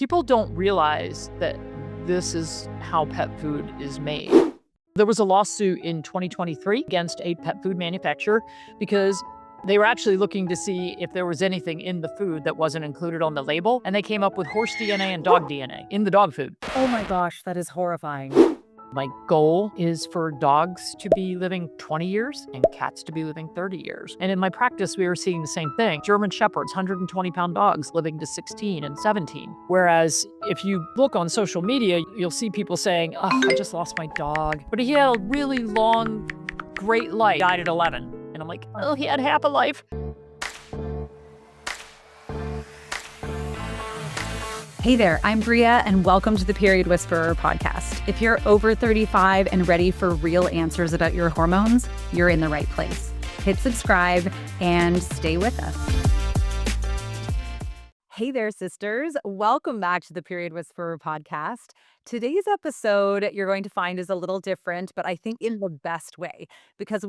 People don't realize that this is how pet food is made. There was a lawsuit in 2023 against a pet food manufacturer because they were actually looking to see if there was anything in the food that wasn't included on the label, and they came up with horse DNA and dog DNA in the dog food. Oh my gosh, that is horrifying. My goal is for dogs to be living 20 years and cats to be living 30 years. And in my practice, we were seeing the same thing. German Shepherds, 120-pound dogs living to 16 and 17. Whereas if you look on social media, you'll see people saying, oh, I just lost my dog. But he had a really long, great life, died at 11. And I'm like, oh, he had half a life. Hey there, I'm Bria, and welcome to the Period Whisperer podcast. If you're over 35 and ready for real answers about your hormones, you're in the right place. Hit subscribe and stay with us. Hey there, sisters. Welcome back to the Period Whisperer podcast. Today's episode you're going to find is a little different, but I think in the best way, because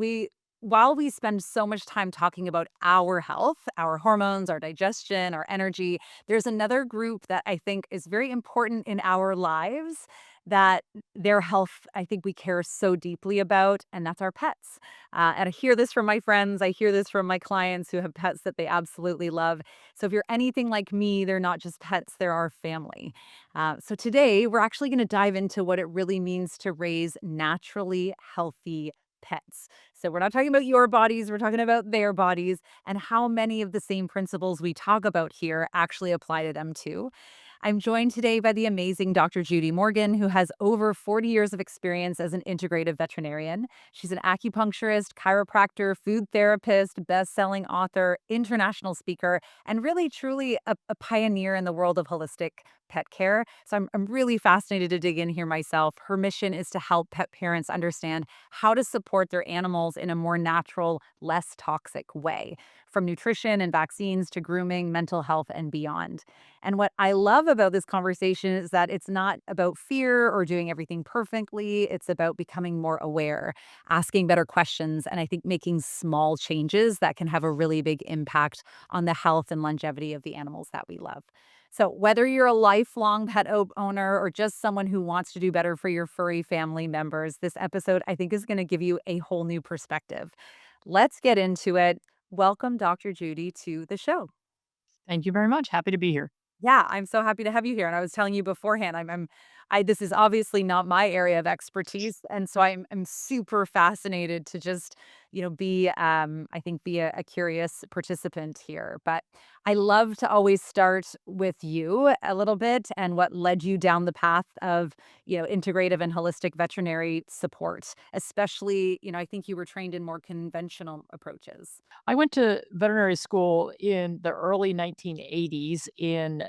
while we spend so much time talking about our health, our hormones, our digestion, our energy, there's another group that I think is very important in our lives that their health, I think we care so deeply about, and that's our pets. And I hear this from my friends. I hear this from my clients who have pets that they absolutely love. So if you're anything like me, they're not just pets, they're our family. So today, we're actually going to dive into what it really means to raise naturally healthy pets. So we're not talking about your bodies, we're talking about their bodies and how many of the same principles we talk about here actually apply to them too. I'm joined today by the amazing Dr. Judy Morgan, who has over 40 years of experience as an integrative veterinarian. She's an acupuncturist, chiropractor, food therapist, best-selling author, international speaker, and really truly a pioneer in the world of holistic pet care. So I'm really fascinated to dig in here myself. Her mission is to help pet parents understand how to support their animals in a more natural, less toxic way, from nutrition and vaccines to grooming, mental health, and beyond. And what I love about this conversation is that it's not about fear or doing everything perfectly. It's about becoming more aware, asking better questions, and I think making small changes that can have a really big impact on the health and longevity of the animals that we love. So whether you're a lifelong owner or just someone who wants to do better for your furry family members, this episode I think is going to give you a whole new perspective. Let's get into it. Welcome, Dr. Judy, to the show. Thank you very much. Happy to be here. Yeah, I'm so happy to have you here. And I was telling you beforehand, this is obviously not my area of expertise, and so I'm super fascinated to just be a curious participant here. But I love to always start with you a little bit and what led you down the path of integrative and holistic veterinary support, especially I think you were trained in more conventional approaches. I went to veterinary school in the early 1980s in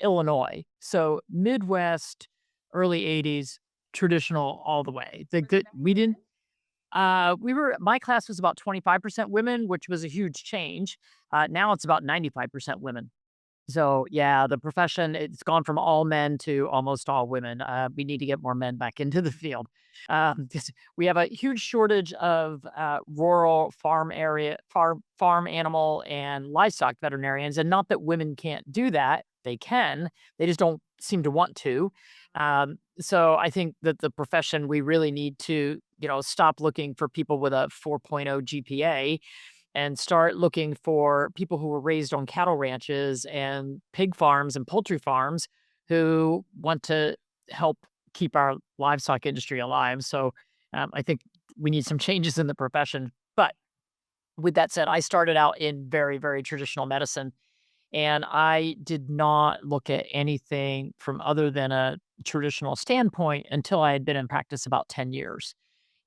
Illinois. So Midwest, early 80s, traditional all the way. We didn't, my class was about 25% women, which was a huge change. Now it's about 95% women. So yeah, the profession, it's gone from all men to almost all women. We need to get more men back into the field. 'Cause we have a huge shortage of rural farm animal and livestock veterinarians. And not that women can't do that. They can. They just don't seem to want to. So I think that the profession, we really need to, stop looking for people with a 4.0 GPA and start looking for people who were raised on cattle ranches and pig farms and poultry farms who want to help keep our livestock industry alive. So I think we need some changes in the profession. But with that said, I started out in very, very traditional medicine, and I did not look at anything from other than a traditional standpoint until I had been in practice about 10 years.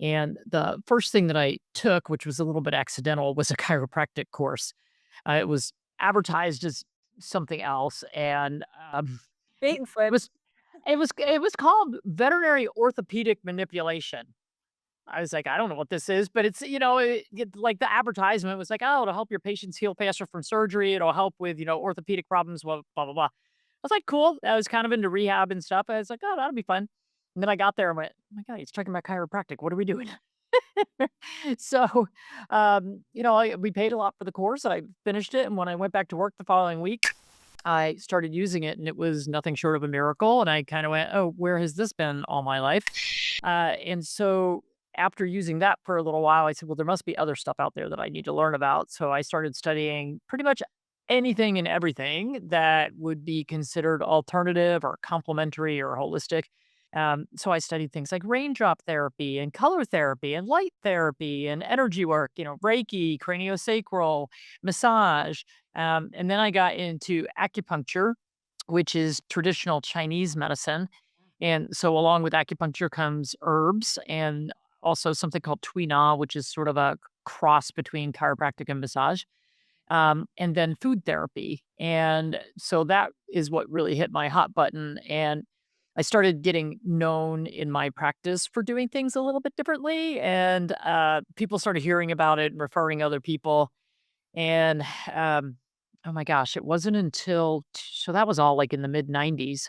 And the first thing that I took, which was a little bit accidental, was a chiropractic course. It was advertised as something else, and Bait and it switch. was it was called veterinary orthopedic manipulation. I was like, I don't know what this is, but it's like the advertisement was like, oh, it'll help your patients heal faster from surgery. It'll help with orthopedic problems. Blah blah blah blah. I was like, cool. I was kind of into rehab and stuff. I was like, oh, that'll be fun. And then I got there and went, oh my god, he's talking about chiropractic. What are we doing? So, we paid a lot for the course. I finished it, and when I went back to work the following week, I started using it and it was nothing short of a miracle. And I kind of went, oh, where has this been all my life? And so after using that for a little while, I said, well, there must be other stuff out there that I need to learn about. So I started studying pretty much anything and everything that would be considered alternative or complementary or holistic. So I studied things like raindrop therapy and color therapy and light therapy and energy work, Reiki, craniosacral, massage. And then I got into acupuncture, which is traditional Chinese medicine. And so along with acupuncture comes herbs and also something called Tui Na, which is sort of a cross between chiropractic and massage, and then food therapy. And so that is what really hit my hot button. And I started getting known in my practice for doing things a little bit differently. And people started hearing about it and referring other people. And oh my gosh, it wasn't until, so that was all like in the mid 90s.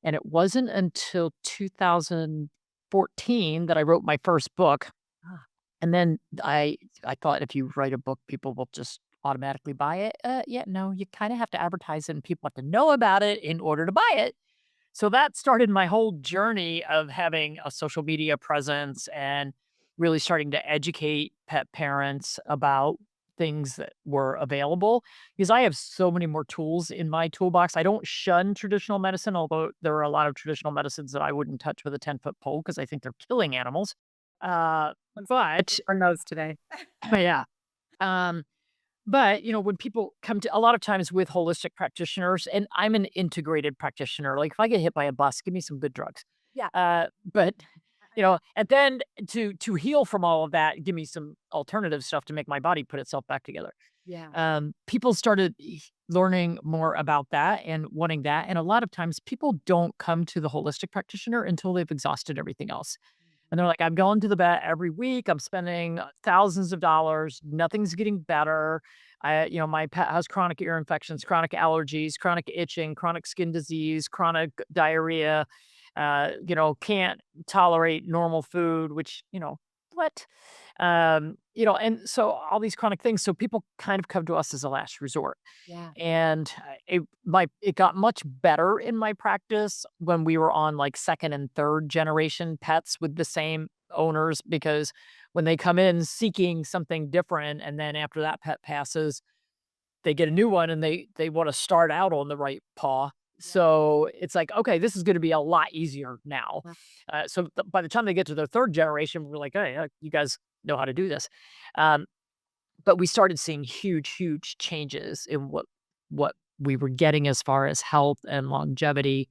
And it wasn't until 2014 that I wrote my first book. Ah, And then I thought if you write a book, people will just automatically buy it. Yeah, no, you kind of have to advertise it and people have to know about it in order to buy it. So that started my whole journey of having a social media presence and really starting to educate pet parents about things that were available because I have so many more tools in my toolbox. I don't shun traditional medicine, although there are a lot of traditional medicines that I wouldn't touch with a 10-foot pole because I think they're killing animals. But on those today. yeah. Um, but, when people come to a lot of times with holistic practitioners, and I'm an integrated practitioner, like if I get hit by a bus, give me some good drugs. Yeah. But and then to heal from all of that, give me some alternative stuff to make my body put itself back together. Yeah. People started learning more about that and wanting that. And a lot of times people don't come to the holistic practitioner until they've exhausted everything else. And they're like, I'm going to the vet every week. I'm spending thousands of dollars. Nothing's getting better. My pet has chronic ear infections, chronic allergies, chronic itching, chronic skin disease, chronic diarrhea, can't tolerate normal food, which, what? And so all these chronic things. So people kind of come to us as a last resort. Yeah. And it got much better in my practice when we were on like second and third generation pets with the same owners because when they come in seeking something different and then after that pet passes, they get a new one and they want to start out on the right paw. Yeah. So it's like, okay, this is going to be a lot easier now. Wow. By the time they get to their third generation, we're like, hey, you guys know how to do this. Um, but we started seeing huge, huge changes in what we were getting as far as health and longevity,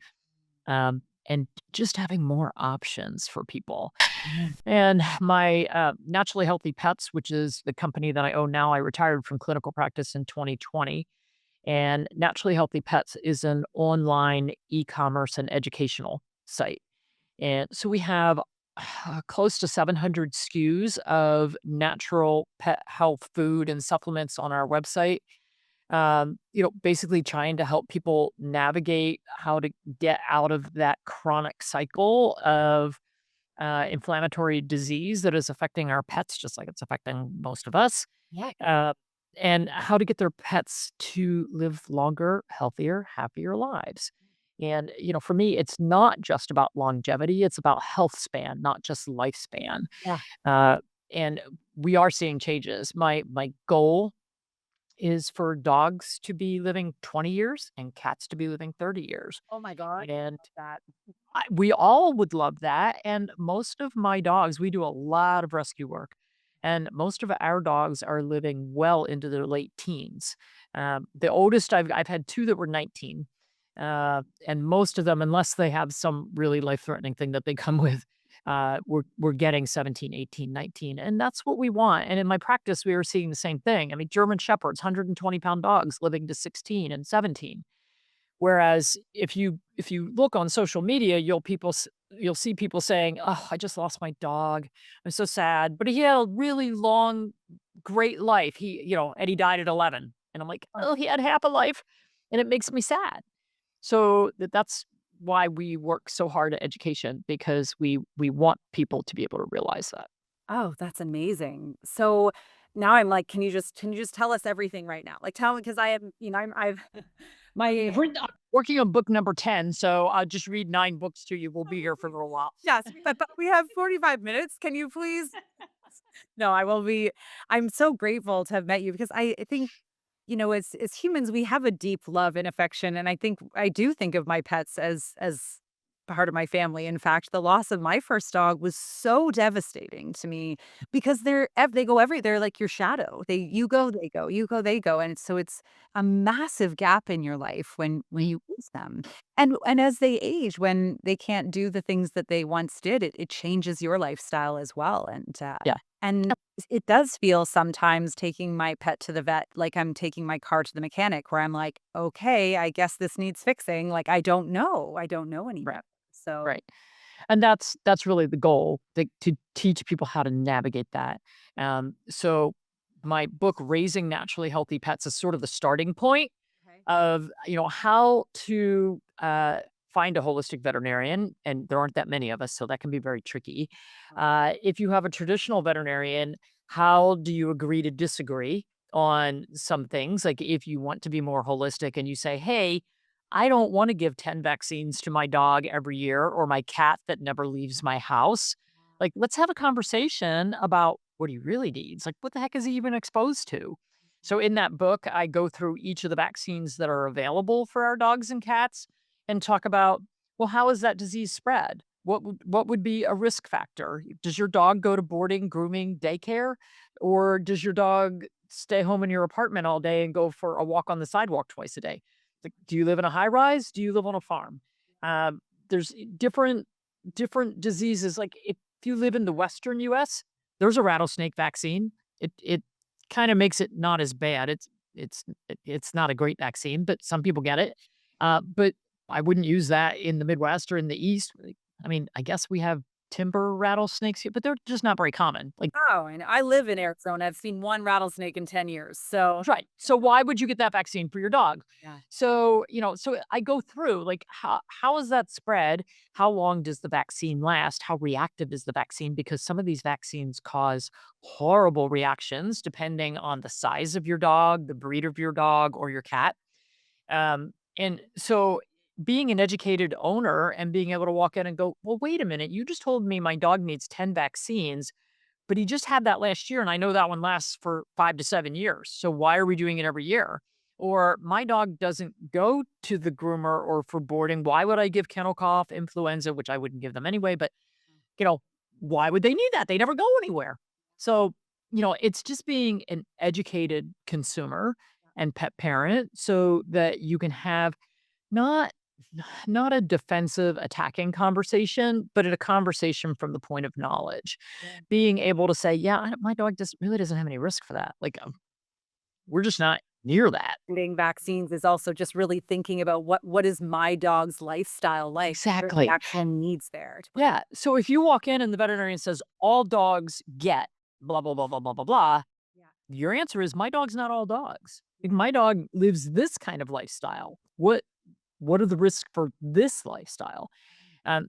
and just having more options for people. Yeah. And my Naturally Healthy Pets, which is the company that I own now, I retired from clinical practice in 2020. And Naturally Healthy Pets is an online e-commerce and educational site. And so we have close to 700 SKUs of natural pet health food and supplements on our website. Basically trying to help people navigate how to get out of that chronic cycle of inflammatory disease that is affecting our pets, just like it's affecting most of us. Yeah. Uh, and how to get their pets to live longer, healthier, happier lives. And, for me, it's not just about longevity, it's about health span, not just lifespan. Yeah. Uh, and we are seeing changes. My goal is for dogs to be living 20 years and cats to be living 30 years. Oh my God. And Love that. we all would love that. And most of my dogs, we do a lot of rescue work. And most of our dogs are living well into their late teens. The oldest I've had two that were 19. And most of them, unless they have some really life threatening thing that they come with, we're getting 17, 18, 19. And that's what we want. And in my practice, we were seeing the same thing. I mean, German Shepherds, 120-pound dogs living to 16 and 17. Whereas if you look on social media, you'll see people saying, "Oh, I just lost my dog. I'm so sad, but he had a really long, great life. And he died at 11." And I'm like, Oh, "Oh, he had half a life," and it makes me sad. So that's why we work so hard at education because we want people to be able to realize that. oh, that's amazing. So now I'm like, can you just tell us everything right now? Like tell me because I am, I've My I'm working on book number 10, so I'll just read 9 books to you. We'll be here for a little while. yes, but we have 45 minutes. Can you please? No, I will be. I'm so grateful to have met you because I think, as humans, we have a deep love and affection, and I think I do think of my pets as part of my family. In fact, the loss of my first dog was so devastating to me because they go they're like your shadow. You go, they go, you go, they go, and so it's a massive gap in your life when you lose them. And as they age, when they can't do the things that they once did, it changes your lifestyle as well. Yeah. And it does feel sometimes taking my pet to the vet like I'm taking my car to the mechanic, where I'm like, okay, I guess this needs fixing. Like I don't know. I don't know any Right. better. So Right. And that's really the goal, to teach people how to navigate that. So my book, Raising Naturally Healthy Pets, is sort of the starting point okay. of, how to find a holistic veterinarian, and there aren't that many of us, so that can be very tricky. If you have a traditional veterinarian, how do you agree to disagree on some things? Like if you want to be more holistic and you say, hey, I don't want to give 10 vaccines to my dog every year or my cat that never leaves my house. Like, let's have a conversation about what he really needs. Like, what the heck is he even exposed to? So, in that book, I go through each of the vaccines that are available for our dogs and cats and talk about, well, how is that disease spread? What would be a risk factor? Does your dog go to boarding, grooming, daycare, or does your dog stay home in your apartment all day and go for a walk on the sidewalk twice a day? Like, do you live in a high rise? Do you live on a farm? There's different diseases. Like if you live in the Western U.S., there's a rattlesnake vaccine. It kind of makes it not as bad. It's not a great vaccine, but some people get it. But I wouldn't use that in the Midwest or in the East. Like, I mean, I guess we have timber rattlesnakes here, but they're just not very common. Like, Oh, and I live in Arizona. I've seen one rattlesnake in 10 years. So right. So why would you get that vaccine for your dog? yeah. So, so I go through like how is that spread? How long does the vaccine last? How reactive is the vaccine? Because some of these vaccines cause horrible reactions depending on the size of your dog, the breed of your dog, or your cat. And so being an educated owner and being able to walk in and go, well, wait a minute, you just told me my dog needs 10 vaccines, but he just had that last year, and I know that one lasts for 5 to 7 years, so why are we doing it every year? Or my dog doesn't go to the groomer or for boarding, why would I give kennel cough, influenza, which I wouldn't give them anyway, but, you know, why would they need that? They never go anywhere. So, it's just being an educated consumer and pet parent so that you can have not not a defensive attacking conversation, but a conversation from the point of knowledge. Yeah. Being able to say, "Yeah, my dog just really doesn't have any risk for that." Like, we're just not near that. Getting vaccines is also just really thinking about what is my dog's lifestyle like? What are the Exactly. actual needs there? Yeah. So if you walk in and the veterinarian says, "All dogs get blah, blah, blah, blah, blah, blah, blah," Yeah. your answer is, "My dog's not all dogs. Like, Yeah. my dog lives this kind of lifestyle. What are the risks for this lifestyle?"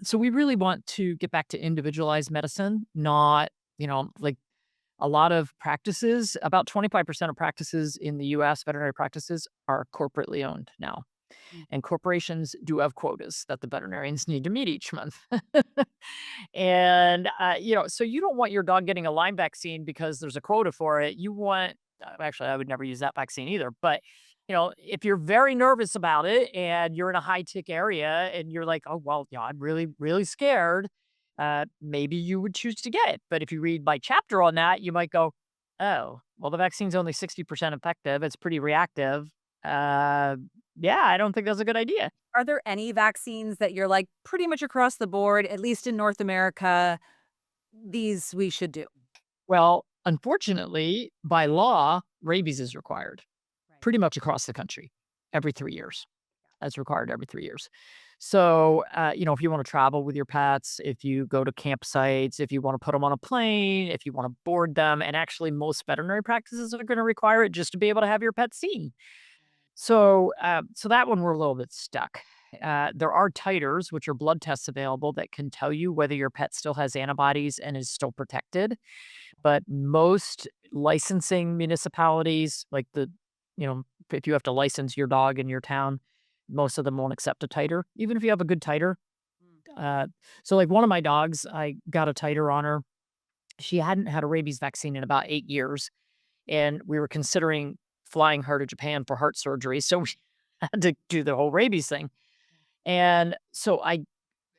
So we really want to get back to individualized medicine, not, like a lot of practices, about 25% of practices in the US, veterinary practices, are corporately owned now. Mm. And corporations do have quotas that the veterinarians need to meet each month. And, so you don't want your dog getting a Lyme vaccine because there's a quota for it. You want, actually, I would never use that vaccine either. But, if you're very nervous about it and you're in a high tick area and you're like, oh, well, I'm really, really scared, maybe you would choose to get it. But if you read my chapter on that, you might go, oh, well, the vaccine's only 60% effective. It's pretty reactive. Uh, yeah, I don't think that's a good idea. Are there any vaccines that you're like pretty much across the board, at least in North America, these we should do? Well, unfortunately, by law, rabies is required Right. pretty much across the country every 3 years. That's required every 3 years. So, if you want to travel with your pets, if you go to campsites, if you want to put them on a plane, if you want to board them, and actually, most veterinary practices are going to require it just to be able to have your pet seen. So that one we're a little bit stuck. There are titers, which are blood tests available that can tell you whether your pet still has antibodies and is still protected. But most licensing municipalities, like if you have to license your dog in your town, most of them won't accept a titer, even if you have a good titer. Mm. Uh, so like one of my dogs, I got a titer on her. She hadn't had a rabies vaccine in about 8 years, and we were considering flying her to Japan for heart surgery. So we had to do the whole rabies thing. And so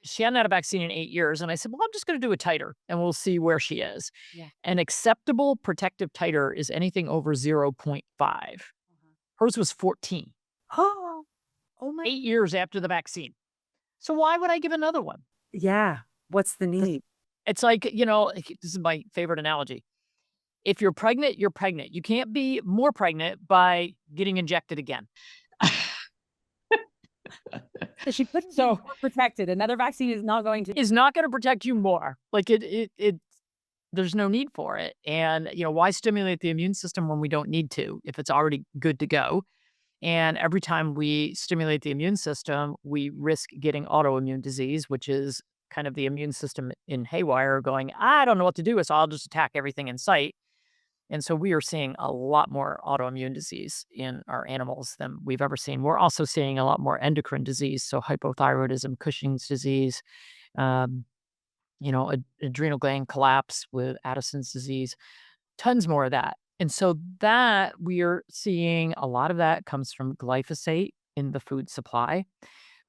she hadn't had a vaccine in 8 years. And I said, well, I'm just going to do a titer and we'll see where she is. Yeah. An acceptable protective titer is anything over zero point 0.5. Uh-huh. Hers was 14, Oh, oh my. 8 years after the vaccine. So why would I give another one? Yeah. What's the This- need? It's like, this is my favorite analogy. If you're pregnant, you're pregnant. You can't be more pregnant by getting injected again. So she couldn't be So more protected. Another vaccine is not going to. is not going to protect you more. Like there's no need for it. And, why stimulate the immune system when we don't need to, if it's already good to go? And every time we stimulate the immune system, we risk getting autoimmune disease, which is kind of the immune system in haywire going, I don't know what to do, so I'll just attack everything in sight. And so we are seeing a lot more autoimmune disease in our animals than we've ever seen. We're also seeing a lot more endocrine disease, so hypothyroidism, Cushing's disease, um, adrenal gland collapse with Addison's disease, tons more of that. And so that we are seeing a lot of that comes from glyphosate in the food supply,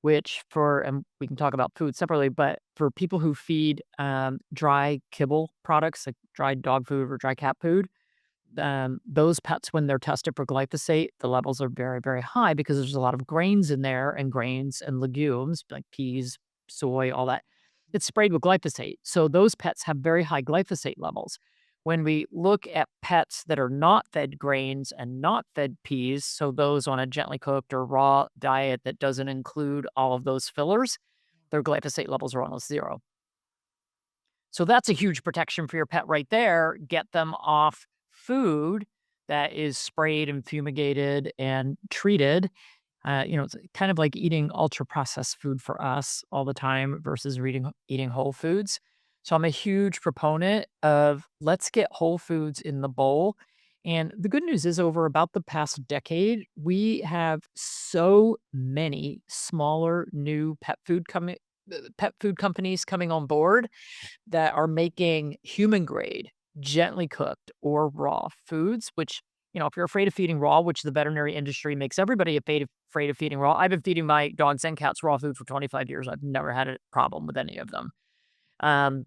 which and we can talk about food separately, but for people who feed dry kibble products like dry dog food or dry cat food, those pets, when they're tested for glyphosate, the levels are very, very high because there's a lot of grains in there and grains and legumes like peas, soy, all that. It's sprayed with glyphosate. So those pets have very high glyphosate levels. When we look at pets that are not fed grains and not fed peas, so those on a gently cooked or raw diet that doesn't include all of those fillers, their glyphosate levels are almost zero. So that's a huge protection for your pet right there. Get them off food that is sprayed and fumigated and treated. It's kind of like eating ultra processed food for us all the time versus eating whole foods. So I'm a huge proponent of let's get whole foods in the bowl. And the good news is, over about the past decade, we have so many smaller new pet food companies coming on board that are making human grade, gently cooked or raw foods, which, if you're afraid of feeding raw, which the veterinary industry makes everybody afraid of feeding raw. I've been feeding my dogs and cats raw food for 25 years. I've never had a problem with any of them. Um,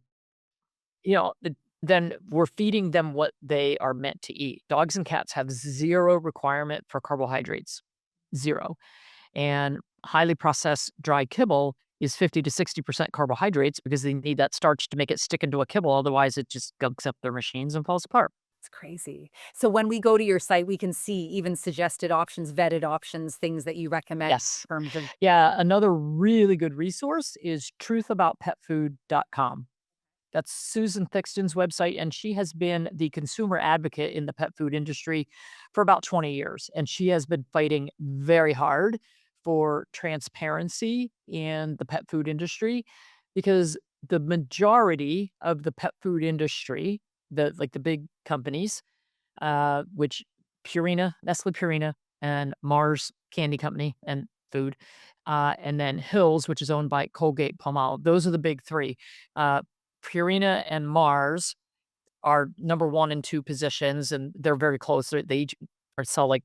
you know, th- then we're feeding them what they are meant to eat. Dogs and cats have zero requirement for carbohydrates, zero. And highly processed dry kibble is 50 to 60% carbohydrates because they need that starch to make it stick into a kibble. Otherwise, it just gunks up their machines and falls apart. It's crazy. So when we go to your site, we can see even suggested options, vetted options, things that you recommend Yes. in terms of. Yeah. Another really good resource is truthaboutpetfood.com. That's Susan Thixton's website, and she has been the consumer advocate in the pet food industry for about 20 years. And she has been fighting very hard for transparency in the pet food industry because the majority of the pet food industry, the big companies, which Nestle Purina, and Mars Candy Company and Food, and then Hills, which is owned by Colgate Palmolive. Those are the big three. Uh, Purina and Mars are number 1 and 2 positions, and they're very close. They each sell like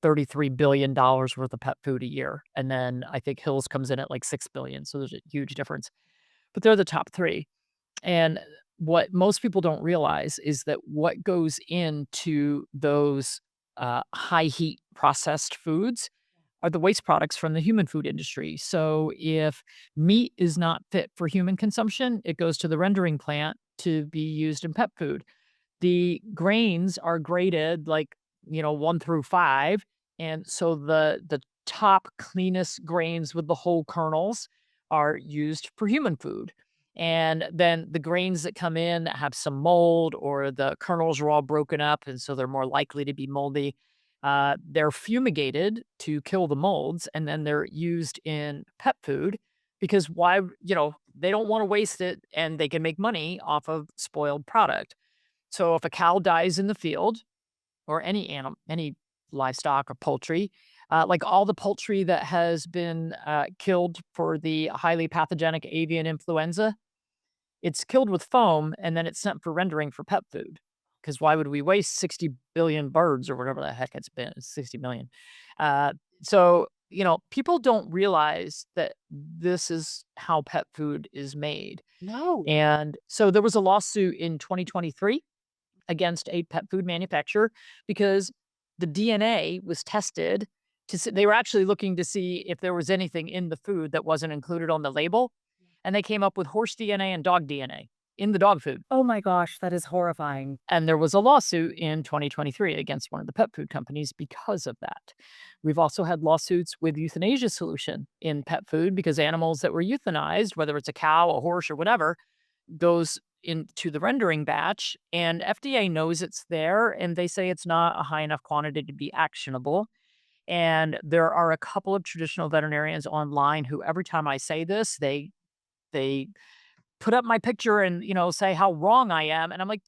$33 billion worth of pet food a year, and then I think Hills comes in at like $6 billion. So there's a huge difference. But they're the top 3. And what most people don't realize is that what goes into those high heat processed foods are the waste products from the human food industry. So if meat is not fit for human consumption, it goes to the rendering plant to be used in pet food. The grains are graded like, 1 through 5. And so the top cleanest grains with the whole kernels are used for human food. And then the grains that come in that have some mold or the kernels are all broken up and so they're more likely to be moldy, they're fumigated to kill the molds and then they're used in pet food because they don't want to waste it and they can make money off of spoiled product. So if a cow dies in the field or any animal, any livestock or poultry, Like all the poultry that has been killed for the highly pathogenic avian influenza, it's killed with foam and then it's sent for rendering for pet food. Because why would we waste 60 billion birds or whatever the heck it's been? It's 60 million. Uh, so, people don't realize that this is how pet food is made. No. And so there was a lawsuit in 2023 against a pet food manufacturer because the DNA was tested they were actually looking to see if there was anything in the food that wasn't included on the label, and they came up with horse DNA and dog DNA in the dog food. Oh my gosh, that is horrifying. And there was a lawsuit in 2023 against one of the pet food companies because of that. We've also had lawsuits with euthanasia solution in pet food because animals that were euthanized, whether it's a cow, a horse, or whatever, goes into the rendering batch, and FDA knows it's there, and they say it's not a high enough quantity to be actionable. And there are a couple of traditional veterinarians online who, every time I say this, they put up my picture and say how wrong I am, and I'm like,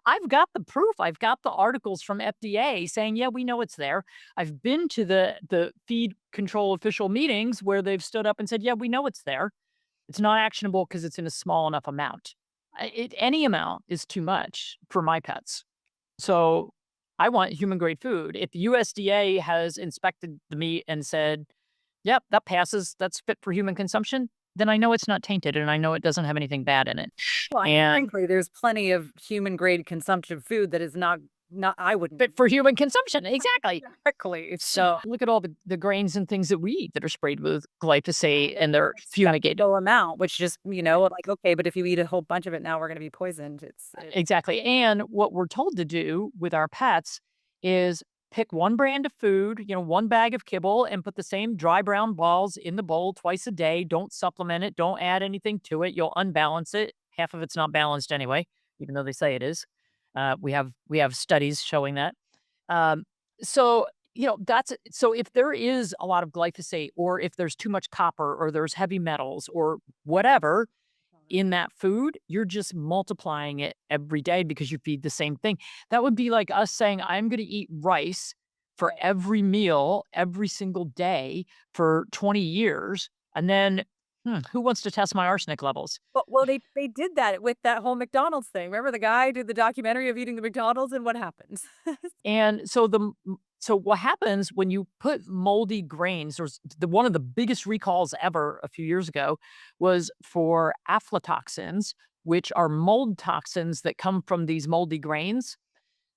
I've got the proof. I've got the articles from FDA saying, yeah, we know it's there. I've been to the feed control official meetings where they've stood up and said, yeah, we know it's there. It's not actionable because it's in a small enough amount. Any amount is too much for my pets. So I want human grade food. If the USDA has inspected the meat and said, yep, that passes, that's fit for human consumption, then I know it's not tainted and I know it doesn't have anything bad in it. Well, And frankly, there's plenty of human grade consumption food that is not I wouldn't fit for human consumption. Exactly. exactly. So look at all the grains and things that we eat that are sprayed with glyphosate and they're fumigated. Low amount, which just, like, okay, but if you eat a whole bunch of it now, we're gonna be poisoned. Exactly. And what we're told to do with our pets is pick one brand of food, one bag of kibble, and put the same dry brown balls in the bowl twice a day. Don't supplement it. Don't add anything to it. You'll unbalance it. Half of it's not balanced anyway, even though they say it is. We have studies showing that. Um, so so if there is a lot of glyphosate, or if there's too much copper, or there's heavy metals, or whatever in that food, you're just multiplying it every day because you feed the same thing. That would be like us saying, I'm going to eat rice for every meal, every single day for 20 years. And then, who wants to test my arsenic levels? Well, they did that with that whole McDonald's thing. Remember the guy did the documentary of eating the McDonald's and what happens? And so what happens when you put moldy grains, one of the biggest recalls ever a few years ago was for aflatoxins, which are mold toxins that come from these moldy grains.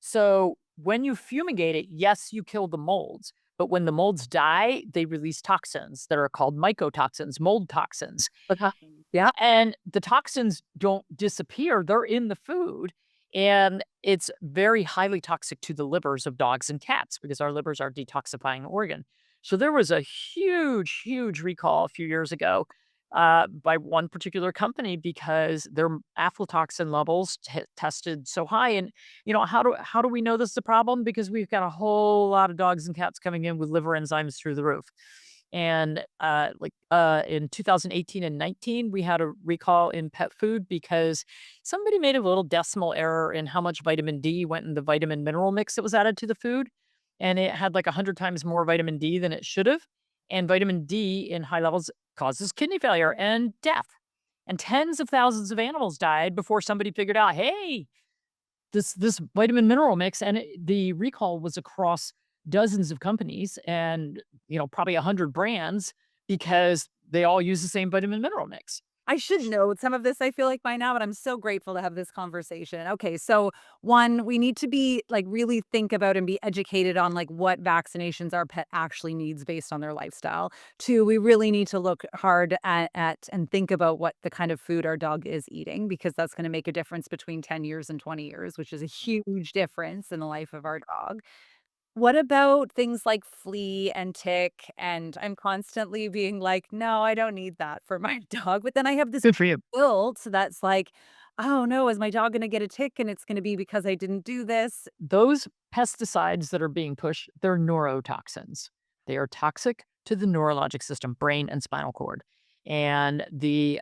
So when you fumigate it, yes, you kill the molds, but when the molds die, they release toxins that are called mycotoxins, mold toxins. Okay. Yeah. And the toxins don't disappear, they're in the food. And it's very highly toxic to the livers of dogs and cats because our livers are detoxifying organ. So there was a huge, huge recall a few years ago by one particular company because their aflatoxin levels tested so high. And how do we know this is a problem? Because we've got a whole lot of dogs and cats coming in with liver enzymes through the roof. And in 2018 and 19, we had a recall in pet food because somebody made a little decimal error in how much vitamin D went in the vitamin mineral mix that was added to the food. And it had like 100 times more vitamin D than it should have. And vitamin D in high levels causes kidney failure and death. And tens of thousands of animals died before somebody figured out, hey, this vitamin mineral mix, and the recall was across dozens of companies and probably 100 brands because they all use the same vitamin mineral mix. I should know some of this, I feel like, by now, but I'm so grateful to have this conversation. Okay, so one, we need to be like really think about and be educated on like what vaccinations our pet actually needs based on their lifestyle. Two, we really need to look hard at and think about what the kind of food our dog is eating, because that's going to make a difference between 10 years and 20 years, which is a huge difference in the life of our dog. What about things like flea and tick? And I'm constantly being like, "No, I don't need that for my dog." But then I have this Good for you. guilt that's like, "Oh, no, is my dog gonna get a tick and it's gonna be because I didn't do this?" Those pesticides that are being pushed, they're neurotoxins. They are toxic to the neurologic system, brain and spinal cord. And the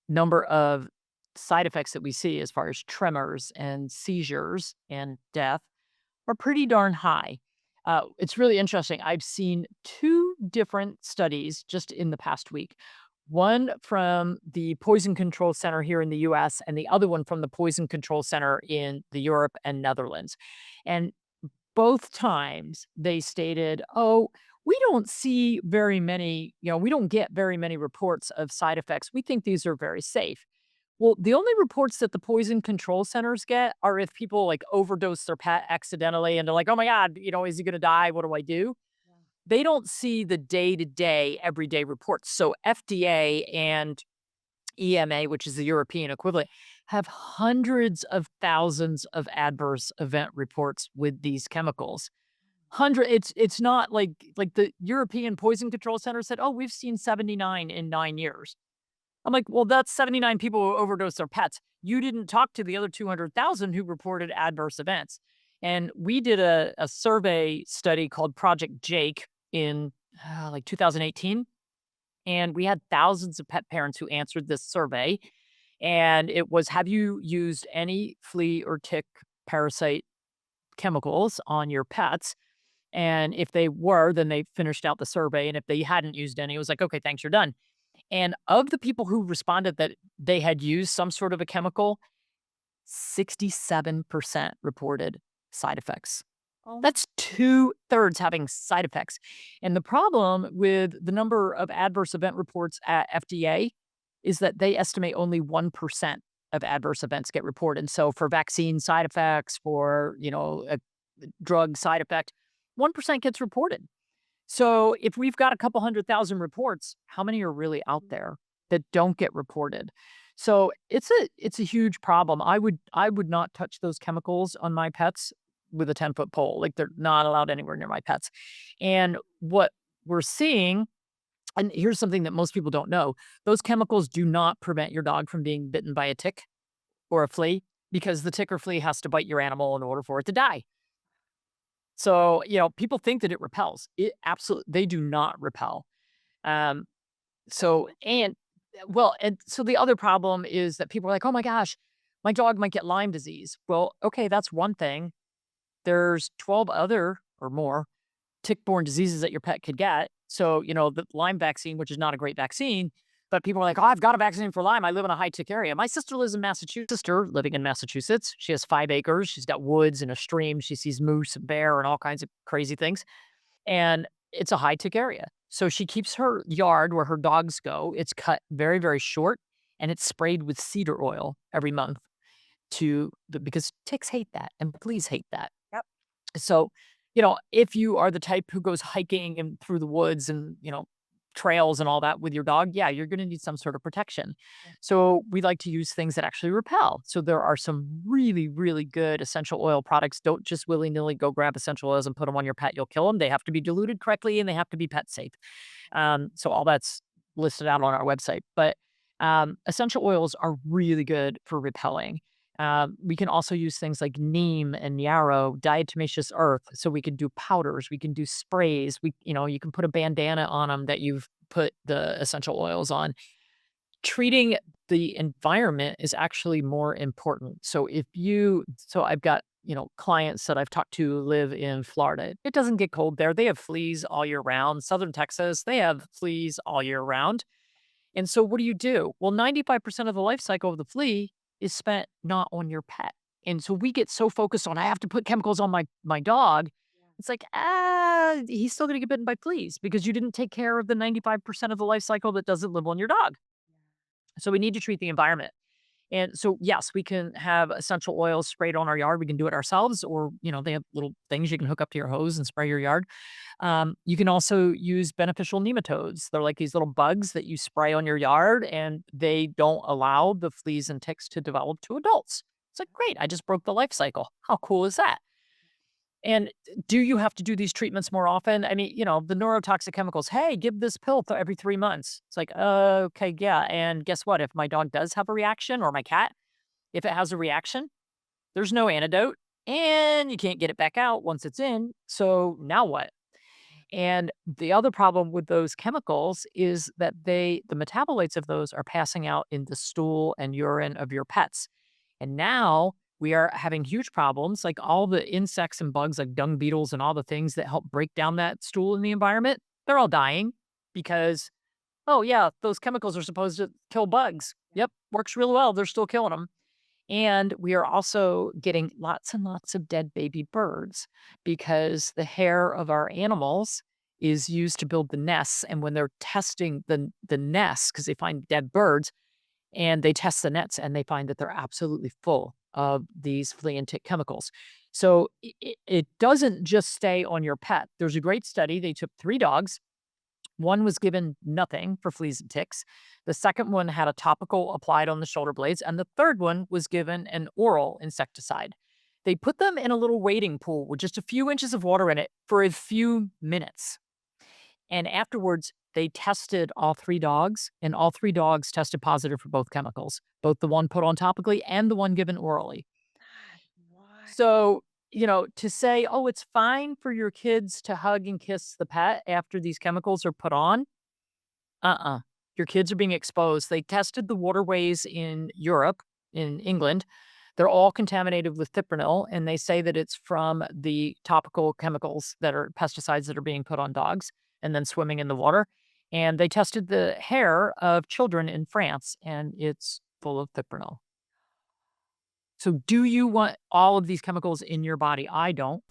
number of side effects that we see as far as tremors and seizures and death are pretty darn high. It's really interesting. I've seen two different studies just in the past week. One from the Poison Control Center here in the US, and the other one from the Poison Control Center in the Europe and Netherlands. And both times they stated, "Oh, we don't see very many, we don't get very many reports of side effects. We think these are very safe." Well, the only reports that the poison control centers get are if people like overdose their pet accidentally and they're like, "Oh my God, is he going to die? What do I do?" They don't see the day to day, everyday reports. So FDA and EMA, which is the European equivalent, have hundreds of thousands of adverse event reports with these chemicals. It's not like the European Poison Control Center said, "Oh, we've seen 79 in 9 years." I'm like, well, that's 79 people who overdosed their pets. You didn't talk to the other 200,000 who reported adverse events. And we did a survey study called Project Jake in like 2018. And we had thousands of pet parents who answered this survey. And it was, have you used any flea or tick parasite chemicals on your pets? And if they were, then they finished out the survey. And if they hadn't used any, it was like, okay, thanks, you're done. And of the people who responded that they had used some sort of a chemical, 67% reported side effects. Oh, That's two-thirds having side effects. And the problem with the number of adverse event reports at FDA is that they estimate only 1% of adverse events get reported. So for vaccine side effects, for, a drug side effect, 1% gets reported. So if we've got a couple 100,000 reports, how many are really out there that don't get reported? So it's a huge problem. I would not touch those chemicals on my pets with a 10-foot pole. Like they're not allowed anywhere near my pets. And what we're seeing, and here's something that most people don't know, those chemicals do not prevent your dog from being bitten by a tick or a flea because the tick or flea has to bite your animal in order for it to die. So, people think that it repels. It absolutely they do not repel. Um, so and well, and so the other problem is that people are like, "Oh my gosh, my dog might get Lyme disease." Well, okay, that's one thing. There's 12 other or more tick-borne diseases that your pet could get. So, the Lyme vaccine, which is not a great vaccine, but people are like, "Oh, I've got a vaccine for Lyme. I live in a high tick area." My sister lives in Massachusetts. Sister living in Massachusetts. She has 5 acres. She's got woods and a stream. She sees moose and bear and all kinds of crazy things. And it's a high tick area. So she keeps her yard where her dogs go. It's cut very, very short and it's sprayed with cedar oil every month because ticks hate that and fleas hate that. yep. So, if you are the type who goes hiking and through the woods and, trails and all that with your dog, yeah, you're going to need some sort of protection. Yeah. So, we like to use things that actually repel. So, there are some really, really good essential oil products. Don't just willy nilly go grab essential oils and put them on your pet. You'll kill them. They have to be diluted correctly and they have to be pet safe. So, all that's listed out on our website. But essential oils are really good for repelling. We can also use things like neem and yarrow, diatomaceous earth. So we can do powders, we can do sprays. You can put a bandana on them that you've put the essential oils on. Treating the environment is actually more important. So I've got, clients that I've talked to live in Florida. It doesn't get cold there. They have fleas all year round. Southern Texas, they have fleas all year round. And so what do you do? Well, 95% of the life cycle of the flea is spent not on your pet. And so we get so focused on I have to put chemicals on my dog. It's like, he's still gonna get bitten by fleas because you didn't take care of the 95% of the life cycle that doesn't live on your dog. So we need to treat the environment. And so, yes, we can have essential oils sprayed on our yard. We can do it ourselves, or they have little things you can hook up to your hose and spray your yard. You can also use beneficial nematodes. They're like these little bugs that you spray on your yard, and they don't allow the fleas and ticks to develop to adults. It's like, great, I just broke the life cycle. How cool is that? And do you have to do these treatments more often? I mean, the neurotoxic chemicals, hey, give this pill every 3 months. It's like, okay, yeah. And guess what? If my dog does have a reaction or my cat, if it has a reaction, there's no antidote and you can't get it back out once it's in. So now what? And the other problem with those chemicals is that the metabolites of those are passing out in the stool and urine of your pets. And now We are having huge problems, like all the insects and bugs, like dung beetles and all the things that help break down that stool in the environment. They're all dying because, oh, yeah, those chemicals are supposed to kill bugs. Yep, works really well. They're still killing them. And we are also getting lots and lots of dead baby birds because the hair of our animals is used to build the nests. And when they're testing the nests, because they find dead birds and they test the nets and they find that they're absolutely full of these flea and tick chemicals. So it doesn't just stay on your pet. There's a great study. They took 3 dogs. One was given nothing for fleas and ticks. The second one had a topical applied on the shoulder blades, and the third one was given an oral insecticide. They put them in a little wading pool with just a few inches of water in it for a few minutes. And afterwards, they tested all 3 dogs, and all 3 dogs tested positive for both chemicals, both the one put on topically and the one given orally. What? So, to say, oh, it's fine for your kids to hug and kiss the pet after these chemicals are put on, uh-uh. Your kids are being exposed. They tested the waterways in Europe, in England. They're all contaminated with fipronil, and they say that it's from the topical chemicals that are pesticides that are being put on dogs and then swimming in the water. And they tested the hair of children in France, and it's full of fipronil. So, do you want all of these chemicals in your body? I don't.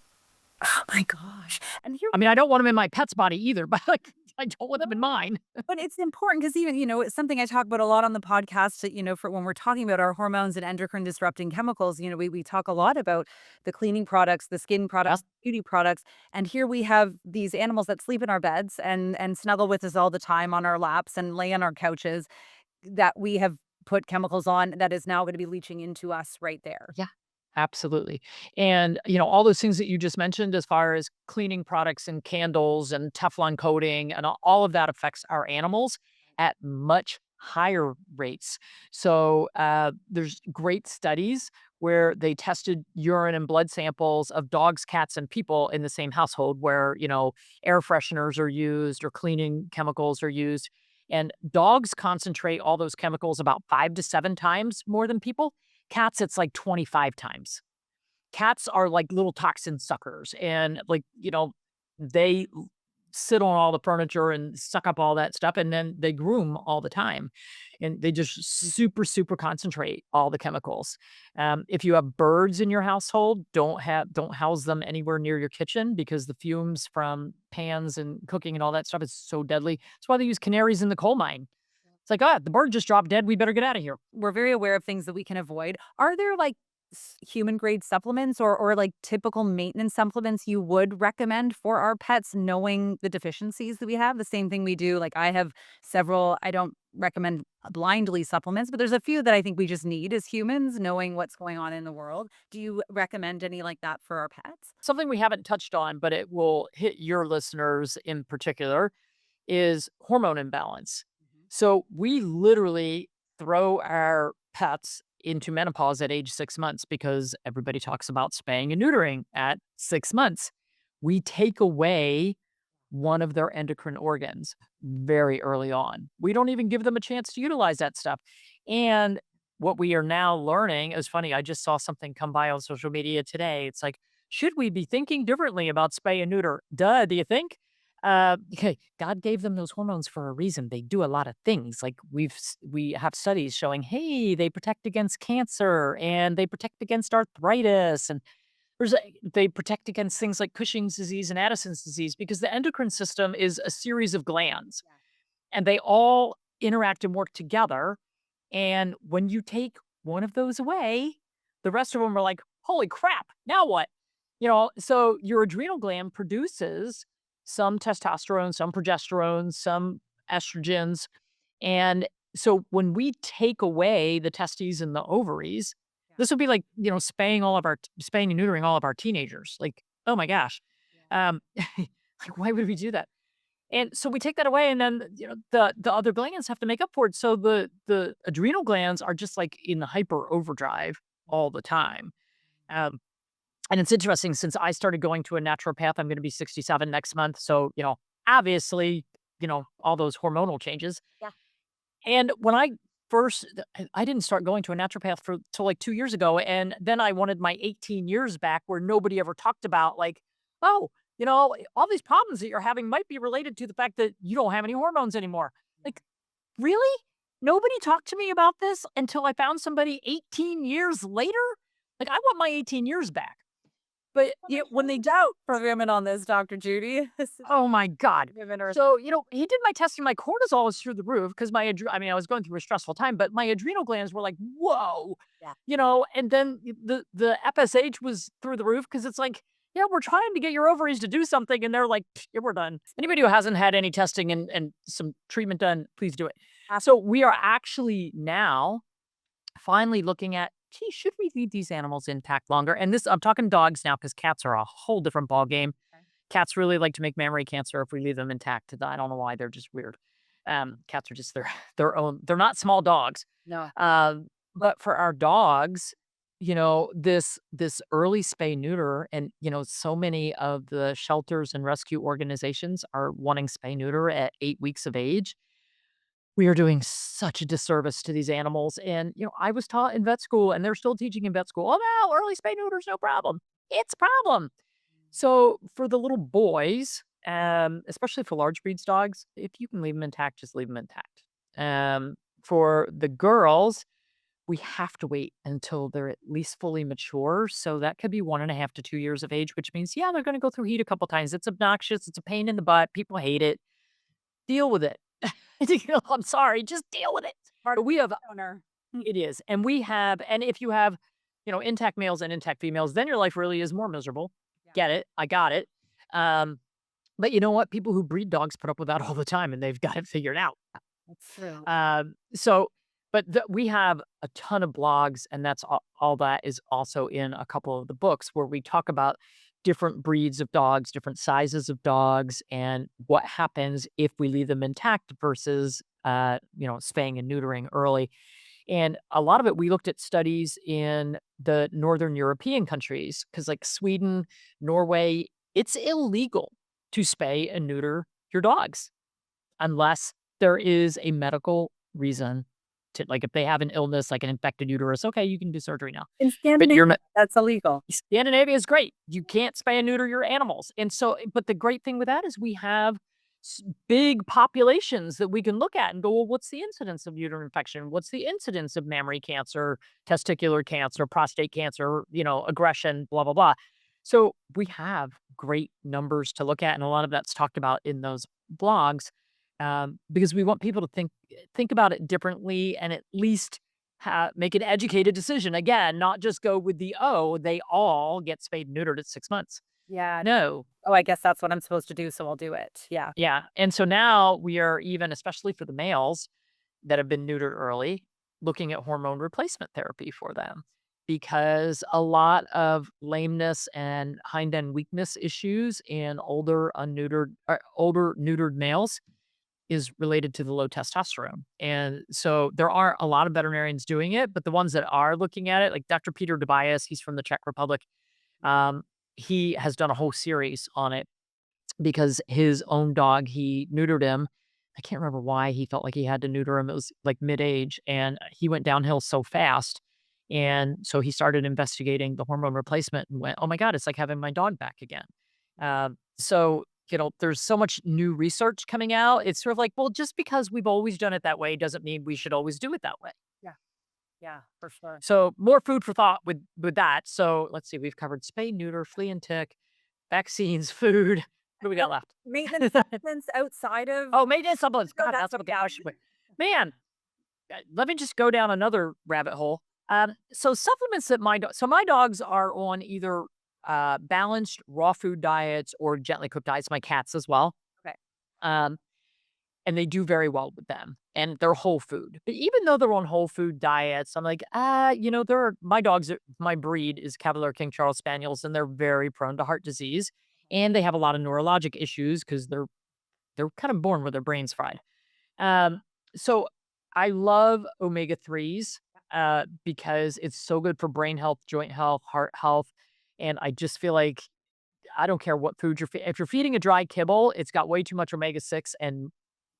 Oh my gosh. And here I mean, I don't want them in my pet's body either, but like, I don't want them in mine. but it's important because even, it's something I talk about a lot on the podcast, for when we're talking about our hormones and endocrine disrupting chemicals, we talk a lot about the cleaning products, the skin Yes. products, beauty products. And here we have these animals that sleep in our beds and snuggle with us all the time on our laps and lay on our couches that we have put chemicals on that is now going to be leaching into us right there. Yeah, absolutely. And, all those things that you just mentioned as far as cleaning products and candles and Teflon coating and all of that affects our animals at much higher rates. So there's great studies where they tested urine and blood samples of dogs, cats, and people in the same household where, air fresheners are used or cleaning chemicals are used. And dogs concentrate all those chemicals about 5 to 7 times more than people. Cats, it's like 25 times. Cats are like little toxin suckers and like, they sit on all the furniture and suck up all that stuff and then they groom all the time. And they just super, super concentrate all the chemicals. If you have birds in your household, don't house them anywhere near your kitchen because the fumes from pans and cooking and all that stuff is so deadly. That's why they use canaries in the coal mine. It's like, the bird just dropped dead. We better get out of here. We're very aware of things that we can avoid. Are there like human grade supplements or like typical maintenance supplements you would recommend for our pets, knowing the deficiencies that we have? The same thing we do. Like I have several, I don't recommend blindly supplements, but there's a few that I think we just need as humans, knowing what's going on in the world. Do you recommend any like that for our pets? Something we haven't touched on, but it will hit your listeners in particular is hormone imbalance. So we literally throw our pets into menopause at age 6 months because everybody talks about spaying and neutering at 6 months. We take away one of their endocrine organs very early on. We don't even give them a chance to utilize that stuff. And what we are now learning is funny. I just saw something come by on social media today. It's like, should we be thinking differently about spay and neuter? Duh, do you think? Okay, God gave them those hormones for a reason. They do a lot of things. Like we have studies showing, hey, they protect against cancer and they protect against arthritis and they protect against things like Cushing's disease and Addison's disease because the endocrine system is a series of glands and they all interact and work together. And when you take one of those away, the rest of them are like, holy crap, now what? So your adrenal gland produces some testosterone, some progesterone, some estrogens. And so when we take away the testes and the ovaries, this would be like, spaying and neutering all of our teenagers. Like, oh my gosh. Like, why would we do that? And so we take that away and then, the other glands have to make up for it. So the adrenal glands are just like in the hyper overdrive all the time. Um, and it's interesting since I started going to a naturopath, I'm going to be 67 next month. So, obviously, all those hormonal changes. Yeah. And when I first, I didn't start going to a naturopath for till like 2 years ago. And then I wanted my 18 years back where nobody ever talked about, like, oh, all these problems that you're having might be related to the fact that you don't have any hormones anymore. Like, really? Nobody talked to me about this until I found somebody 18 years later? Like, I want my 18 years back. But when they doubt, For women on this, Dr. Judy. This is oh my God. women are So, he did my testing. My cortisol was through the roof because I mean, I was going through a stressful time, but my adrenal glands were like, whoa, yeah. and then the FSH was through the roof because it's like, yeah, we're trying to get your ovaries to do something. And they're like, yeah, we're done. Anybody who hasn't had any testing and some treatment done, please do it. So we are actually now finally looking at, gee, should we leave these animals intact longer? And this, I'm talking dogs now because cats are a whole different ball game. Okay. Cats really like to make mammary cancer if we leave them intact. I don't know why, they're just weird. Cats are just their own. They're not small dogs. No. But for our dogs, this early spay neuter, and so many of the shelters and rescue organizations are wanting spay neuter at 8 weeks of age. We are doing such a disservice to these animals. And, I was taught in vet school, and they're still teaching in vet school, oh, no, early spay neuter is no problem. It's a problem. So for the little boys, especially for large breeds dogs, if you can leave them intact, just leave them intact. For the girls, we have to wait until they're at least fully mature. So that could be 1.5 to 2 years of age, which means, yeah, they're going to go through heat a couple times. It's obnoxious. It's a pain in the butt. People hate it. Deal with it. I'm sorry, just deal with it. But we have Owner. it is, and we have, and if you have, intact males and intact females, then your life really is more miserable. Yeah. Get it? I got it. But you know what? People who breed dogs put up with that all the time, and they've got it figured out. That's true. So, but we have a ton of blogs, and that's all that is also in a couple of the books where we talk about different breeds of dogs, different sizes of dogs, and what happens if we leave them intact versus, spaying and neutering early. And a lot of it, we looked at studies in the Northern European countries, because like Sweden, Norway, it's illegal to spay and neuter your dogs unless there is a medical reason to, like, if they have an illness, like an infected uterus, okay, you can do surgery now. In But Scandinavia, that's illegal. Scandinavia is great. You can't spay and neuter your animals. And so, but the great thing with that is we have big populations that we can look at and go, well, what's the incidence of uterine infection? What's the incidence of mammary cancer, testicular cancer, prostate cancer, aggression, blah, blah, blah. So we have great numbers to look at. And a lot of that's talked about in those blogs, because we want people to think about it differently and at least make an educated decision. Again, not just go with they all get spayed and neutered at 6 months. Yeah. No. Oh, I guess that's what I'm supposed to do, so I'll do it. Yeah. Yeah. And so now we are, even, especially for the males that have been neutered early, looking at hormone replacement therapy for them, because a lot of lameness and hind end weakness issues in older neutered males is related to the low testosterone. And so there are a lot of veterinarians doing it, but the ones that are looking at it, like Dr. Peter Tobias, he's from the Czech Republic. He has done a whole series on it because his own dog, he neutered him. I can't remember why he felt like he had to neuter him. It was like mid-age, and he went downhill so fast. And so he started investigating the hormone replacement and went, oh my God, it's like having my dog back again. So, there's so much new research coming out. It's sort of like, well, just because we've always done it that way doesn't mean we should always do it that way. Yeah. Yeah, for sure. So more food for thought with that. So let's see, we've covered spay, neuter, flea and tick, vaccines, food. What do we got left? Maintenance supplements outside of Oh, maintenance supplements. No, God, that's that's what the okay. question was. Man, let me just go down another rabbit hole. So supplements that my dogs are on either balanced raw food diets or gently cooked diets. My cats as well. Okay. And they do very well with them, and they're whole food. But even though they're on whole food diets, I'm like, my breed is Cavalier King Charles Spaniels, and they're very prone to heart disease, and they have a lot of neurologic issues because they're kind of born with their brains fried. So I love omega-3s because it's so good for brain health, joint health, heart health, and I just feel like I don't care what food if you're feeding a dry kibble, it's got way too much omega-6 and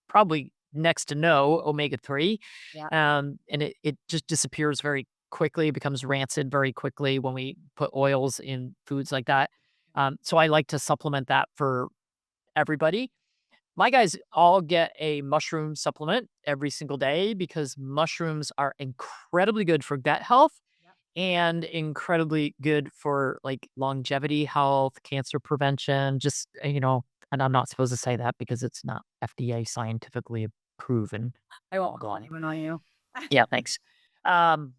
probably next to no omega-3. Yeah. And it just disappears very quickly. It becomes rancid very quickly when we put oils in foods like that. So I like to supplement that for everybody. My guys all get a mushroom supplement every single day because mushrooms are incredibly good for gut health Yep. and incredibly good for like longevity health, cancer prevention, and I'm not supposed to say that because it's not FDA scientifically proven. I won't All call gone. anyone on you. Yeah, thanks. Um,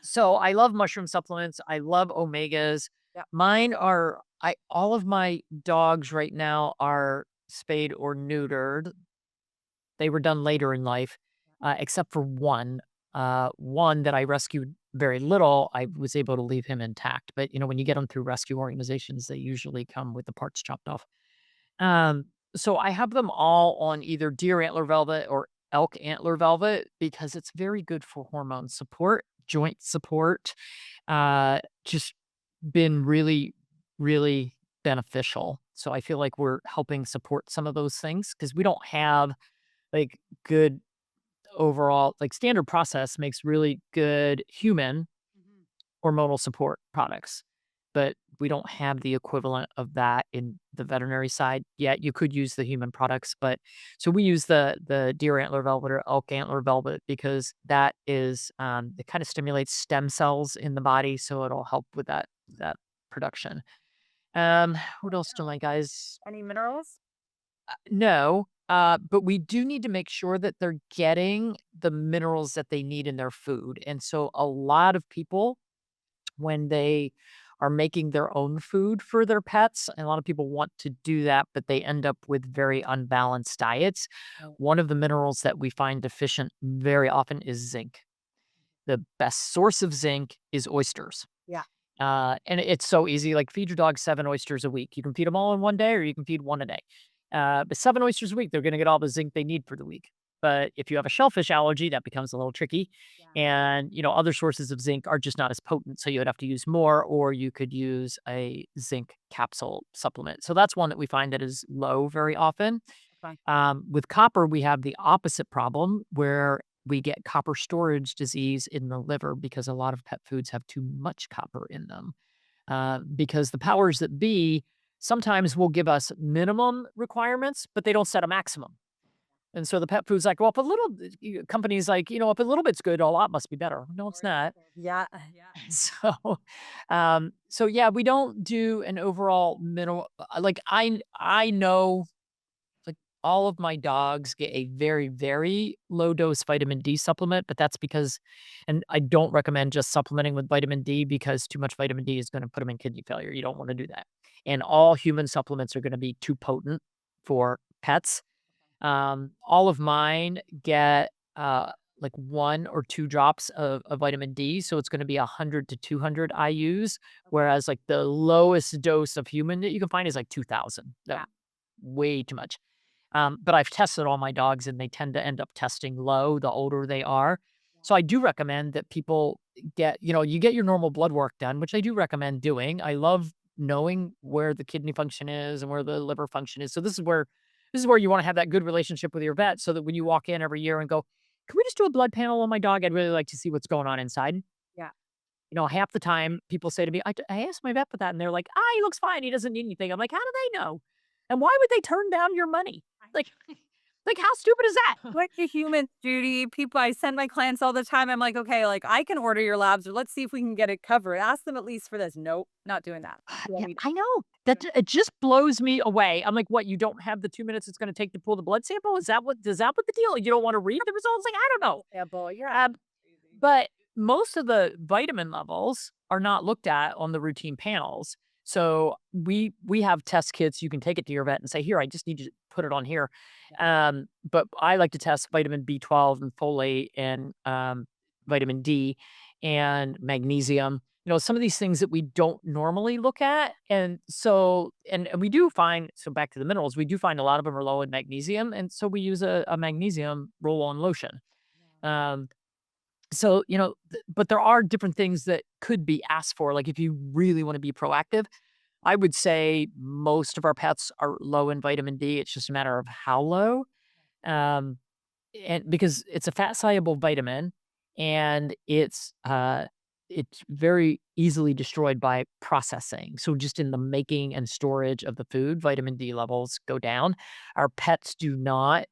so I love mushroom supplements. I love omegas. Yep. Mine are I all of my dogs right now are spayed or neutered. They were done later in life, except for one. One that I rescued very little, I was able to leave him intact. But when you get them through rescue organizations, they usually come with the parts chopped off. Um, so I have them all on either deer antler velvet or elk antler velvet because it's very good for hormone support, joint support. Just been really, really beneficial. So I feel like we're helping support some of those things because we don't have like good overall like standard process makes really good human Mhm. hormonal support products, but we don't have the equivalent of that in the veterinary side yet. You could use the human products, but so we use the deer antler velvet or elk antler velvet because that is it kind of stimulates stem cells in the body, so it'll help with that production. What else do my guys Any minerals? no, but we do need to make sure that they're getting the minerals that they need in their food. And so a lot of people, when they are making their own food for their pets, and a lot of people want to do that, but they end up with very unbalanced diets. Oh. One of the minerals that we find deficient very often is zinc. The best source of zinc is oysters. Yeah. And it's so easy. Like feed your dog 7 oysters a week. You can feed them all in one day, or you can feed one a day. But 7 oysters a week, they're going to get all the zinc they need for the week. But if you have a shellfish allergy, that becomes a little tricky. Yeah. And other sources of zinc are just not as potent, so you would have to use more, or you could use a zinc capsule supplement. So that's one that we find that is low very often. Okay. With copper, we have the opposite problem where we get copper storage disease in the liver because a lot of pet foods have too much copper in them. Because the powers that be sometimes will give us minimum requirements, but they don't set a maximum. And so the pet food's like, well, if a little companies like, if a little bit's good, a lot must be better. No, it's not. Yeah. Yeah. So yeah, we don't do an overall mineral. Like I know like, all of my dogs get a very, very low dose vitamin D supplement, but that's because and I don't recommend just supplementing with vitamin D because too much vitamin D is gonna put them in kidney failure. You don't wanna do that. And all human supplements are gonna be too potent for pets. All of mine get, like 1 or 2 drops of vitamin D, so it's gonna be 100 to 200 IUs, Okay. whereas, like, the lowest dose of human that you can find is, like, 2,000. Yeah. Way too much. But I've tested all my dogs and they tend to end up testing low the older they are. So I do recommend that people you get your normal blood work done, which I do recommend doing. I love knowing where the kidney function is and where the liver function is. So this is where you want to have that good relationship with your vet so that when you walk in every year and go, can we just do a blood panel on my dog? I'd really like to see what's going on inside. Yeah. Half the time people say to me, I asked my vet for that. And they're like, he looks fine. He doesn't need anything. I'm like, how do they know? And why would they turn down your money? Like, like how stupid is that? Like a human, Judy. People, I send my clients all the time. I'm like, okay, like I can order your labs or let's see if we can get it covered. Ask them at least for this. Nope, not doing that. You want Yeah, me to- I know. It just blows me away. I'm like, what? You don't have the 2 minutes it's going to take to pull the blood sample? Is that what the deal? You don't want to read the results? Like, I don't know. Yeah, boy, you're crazy. But most of the vitamin levels are not looked at on the routine panels. So we have test kits. You can take it to your vet and say, "Here, I just need you to put it on here." But I like to test vitamin B12 and folate and vitamin D and magnesium. Some of these things that we don't normally look at. And so, and we do find, so back to the minerals, we do find a lot of them are low in magnesium. And so we use a magnesium roll on lotion. Um, so, but there are different things that could be asked for. Like if you really want to be proactive, I would say most of our pets are low in vitamin D. It's just a matter of how low. Um, and because it's a fat soluble vitamin and it's very easily destroyed by processing. So just in the making and storage of the food, vitamin D levels go down. Our pets do not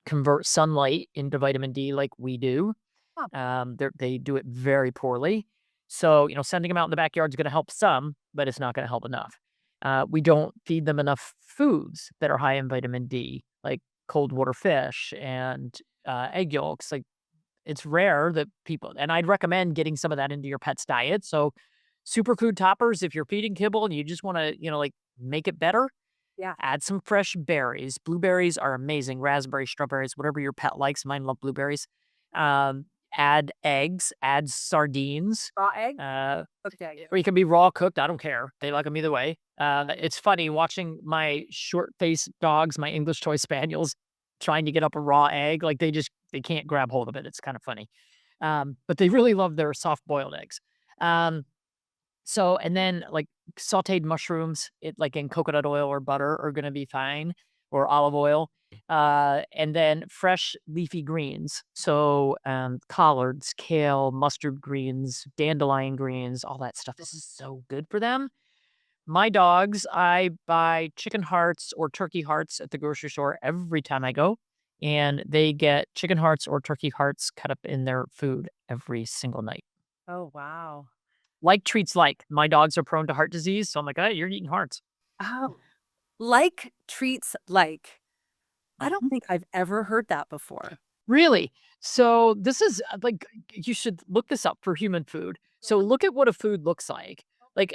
convert sunlight into vitamin D like we do. Huh. They do it very poorly. So, sending them out in the backyard is going to help some, but it's not going to help enough. We don't feed them enough foods that are high in vitamin D, like cold water fish and egg yolks. Like it's rare that people, and I'd recommend getting some of that into your pet's diet. So, superfood toppers, if you're feeding kibble and you just want to, like make it better, Yeah. add some fresh berries. Blueberries are amazing. Raspberries, strawberries, whatever your pet likes. Mine love blueberries. Um, Add eggs, add sardines. Raw egg? Uh, Okay. or you can be raw cooked. I don't care. They like them either way. It's funny watching my short faced dogs, my English toy spaniels, trying to get up a raw egg. Like they can't grab hold of it. It's kind of funny. But they really love their soft boiled eggs. Um, so, and then like sauteed mushrooms, like in coconut oil or butter are going to be fine, or olive oil. And then fresh leafy greens. So, collards, kale, mustard greens, dandelion greens, all that stuff. This is so good for them. My dogs, I buy chicken hearts or turkey hearts at the grocery store every time I go. And they get chicken hearts or turkey hearts cut up in their food every single night. Oh, wow. Like treats like. My dogs are prone to heart disease, so I'm like, "Oh, you're eating hearts." Oh, like treats like. I don't Mhm. think I've ever heard that before. Really? So this is, like you should look this up for human food. So look at what a food looks like. Like,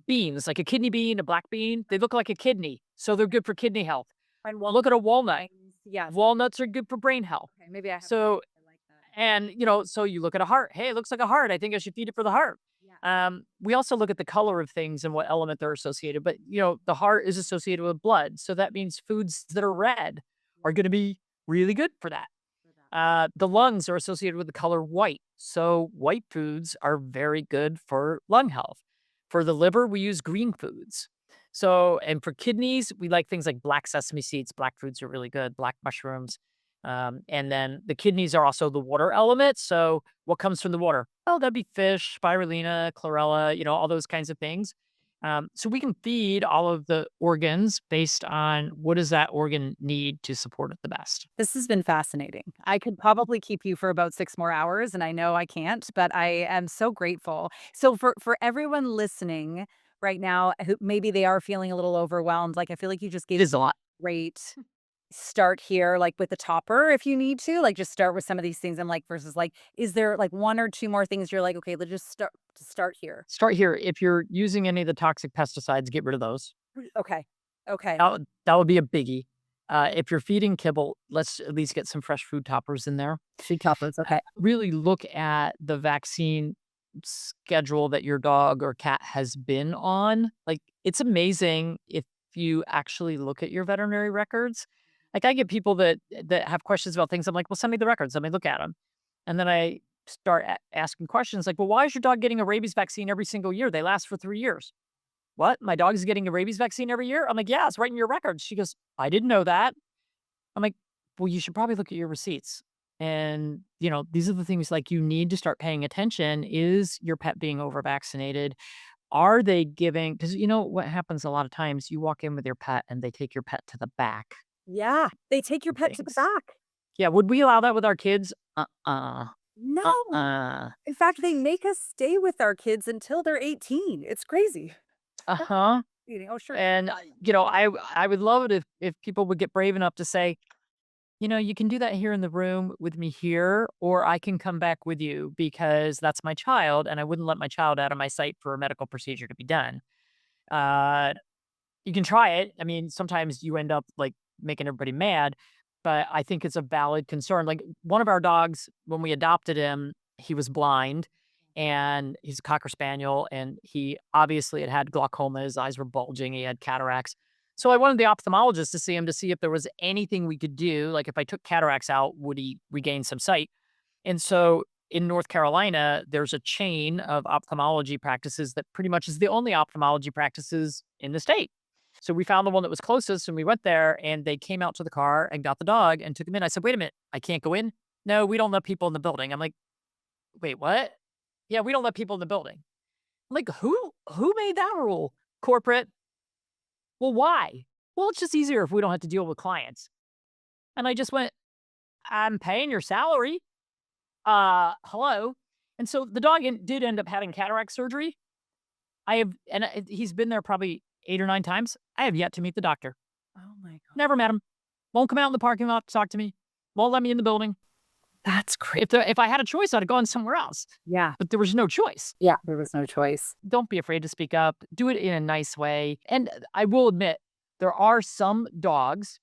beans, like a kidney bean, a black bean, they look like a kidney, so they're good for kidney health. And Look at a walnut. yes. Walnuts are good for brain health. Okay, maybe I have So I like that. And, so you look at a heart. Hey, it looks like a heart. I think I should feed it for the heart. Yeah. We also look at the color of things and what element they're associated. But, the heart is associated with blood. So that means foods that are red are going to be really good for that. For that. The lungs are associated with the color white. So white foods are very good for lung health. For the liver, we use green foods. So, and for kidneys, we like things like black sesame seeds. Black foods are really good. Black mushrooms. And then the kidneys are also the water element. So what comes from the water? Oh, that'd be fish, spirulina, chlorella, all those kinds of things. So we can feed all of the organs based on what does that organ need to support it the best. This has been fascinating. I could probably keep you for about 6 more hours, and I know I can't, but I am so grateful. So for everyone listening right now who maybe they are feeling a little overwhelmed, like, I feel like you just It gave is a lot. great start here, like, with the topper if you need to, like, just start with some of these things and, like, versus, like, is there, like, 1 or 2 more things you're like, "Okay, let's just start here." Start here. If you're using any of the toxic pesticides, get rid of those. Okay. Okay. That would be a biggie. If you're feeding kibble, let's at least get some fresh food toppers in there. Food toppers, okay. Really look at the vaccine schedule that your dog or cat has been on. Like, it's amazing if you actually look at your veterinary records. Like, I get people that have questions about things. I'm like, well, send me the records. Let me look at them. And then I start asking questions like, well, why is your dog getting a rabies vaccine every single year? They last for 3 years. What? My dog is getting a rabies vaccine every year? I'm like, yeah, it's right in your records. She goes, I didn't know that. I'm like, well, you should probably look at your receipts. And, these are the things like you need to start paying attention. Is your pet being over vaccinated? Are they giving, because what happens a lot of times, you walk in with your pet and they take your pet to the back Yeah, they take your of pet to the things. back. Yeah. Would we allow that with our kids? Uh-uh. No. Uh-uh. In fact, they make us stay with our kids until they're 18. It's crazy. Uh-huh. Oh, sure. And, I would love it if people would get brave enough to say, you can do that here in the room with me here, or I can come back with you because that's my child, and I wouldn't let my child out of my sight for a medical procedure to be done. Uh, you can try it. I mean, sometimes you end up like making everybody mad, but I think it's a valid concern. Like one of our dogs, when we adopted him, he was blind and he's a cocker spaniel, and he obviously had glaucoma. His eyes were bulging. He had cataracts. So I wanted the ophthalmologist to see him to see if there was anything we could do. Like if I took cataracts out, would he regain some sight? And so in North Carolina, there's a chain of ophthalmology practices that pretty much is the only ophthalmology practices in the state. So we found the one that was closest and we went there and they came out to the car and got the dog and took him in. I said, wait a minute, I can't go in. No, we don't let people in the building. I'm like, wait, what? Yeah, we don't let people in the building. I'm like, who made that rule? Corporate. Well, why? Well, it's just easier if we don't have to deal with clients. And I just went, I'm paying your salary. Hello. And so the dog did end up having cataract surgery. He's been there probably 8 or 9 times. I have yet to meet the doctor. Oh my god. Never met him. Won't come out in the parking lot to talk to me. Won't let me in the building. That's great. If I had a choice, I'd have gone somewhere else. Yeah. But there was no choice. Yeah. There was no choice. Don't be afraid to speak up. Do it in a nice way. And I will admit, there are some dogs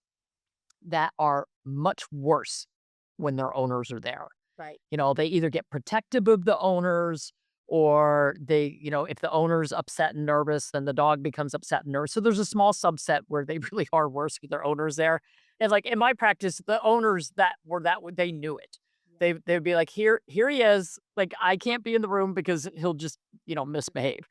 that are much worse when their owners are there. Right. They either get protective of the owners or if the owner's upset and nervous, then the dog becomes upset and nervous. So there's a small subset where they really are worse with their owners there. And like in my practice, the owners that were they knew it. They'd be like, here he is. Like, I can't be in the room because he'll just, misbehave.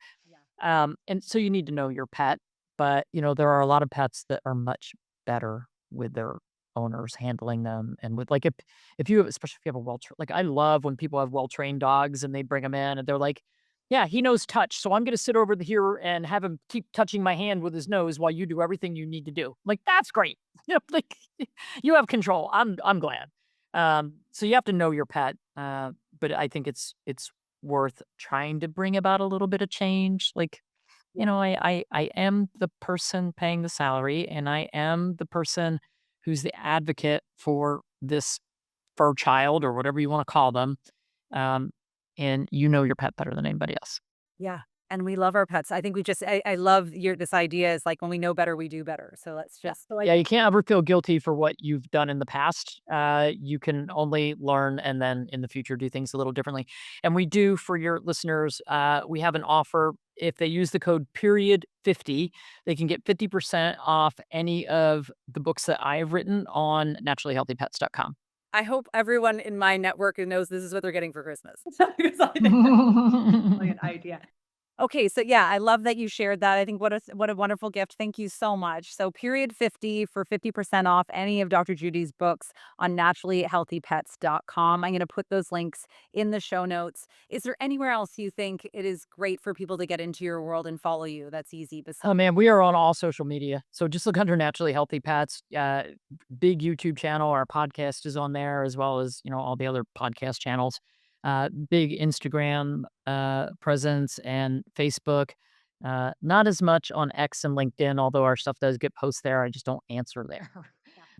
And so you need to know your pet. But, there are a lot of pets that are much better with their owners handling them. And with like, if you, especially if you have a like I love when people have well-trained dogs and they bring them in and they're like, yeah, he knows touch. So I'm going to sit over here and have him keep touching my hand with his nose while you do everything you need to do. Like, that's great. Like you have control. I'm glad. So you have to know your pet. But I think it's worth trying to bring about a little bit of change. Like, I am the person paying the salary and I am the person who's the advocate for this fur child or whatever you want to call them. Um, and you know your pet better than anybody else. Yeah. And we love our pets. I think I love this idea is like when we know better, we do better. So let's Yeah. just, so I, Yeah, you can't ever feel guilty for what you've done in the past. You can only learn and then in the future do things a little differently. And we do for your listeners, we have an offer. If they use the code period 50, they can get 50% off any of the books that I've written on naturallyhealthypets.com. I hope everyone in my network knows this is what they're getting for Christmas. Because I think like an idea. Okay, so yeah, I love that you shared that. I think what a wonderful gift. Thank you so much. So period 50 for 50% off any of Dr. Judy's books on naturallyhealthypets.com. I'm going to put those links in the show notes. Is there anywhere else you think it is great for people to get into your world and follow you? That's easy. Oh man, we are on all social media. So just look under Naturally Healthy Pets. Big YouTube channel. Our podcast is on there as well as, all the other podcast channels. Big Instagram presence and Facebook. Not as much on X and LinkedIn, although our stuff does get posted there. I just don't answer there.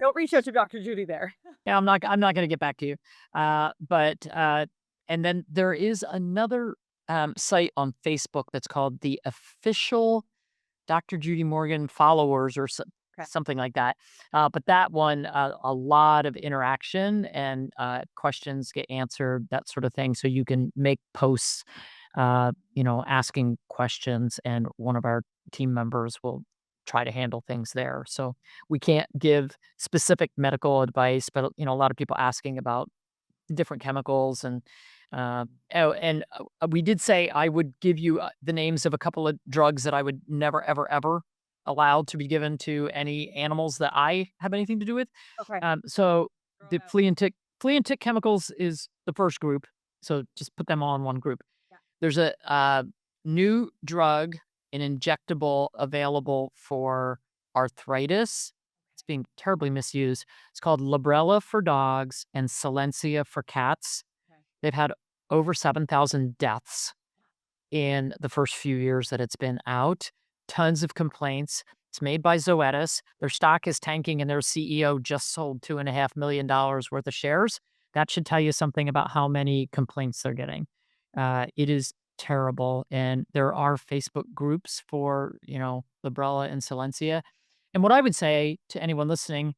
Don't reach out to Dr. Judy there. Yeah, I'm not going to get back to you. And then there is another site on Facebook that's called the Official Dr. Judy Morgan Followers or Okay. something like that. But that one, a lot of interaction and questions get answered, that sort of thing. So you can make posts, asking questions, and one of our team members will try to handle things there. So we can't give specific medical advice, but a lot of people asking about different chemicals we did say I would give you the names of a couple of drugs that I would never, ever, ever allow to be given to any animals that I have anything to do with. Okay. So Throw the it out. flea and tick chemicals is the first group. So just put them all in one group. Yeah. There's a new drug, an injectable available for arthritis. It's being terribly misused. It's called Librela for dogs and Silencia for cats. Okay. They've had over 7,000 deaths in the first few years that it's been out. Tons of complaints. It's made by Zoetis. Their stock is tanking and their CEO just sold $2.5 million worth of shares. That should tell you something about how many complaints they're getting. It is terrible. And there are Facebook groups for, Librela and Silencia. And what I would say to anyone listening,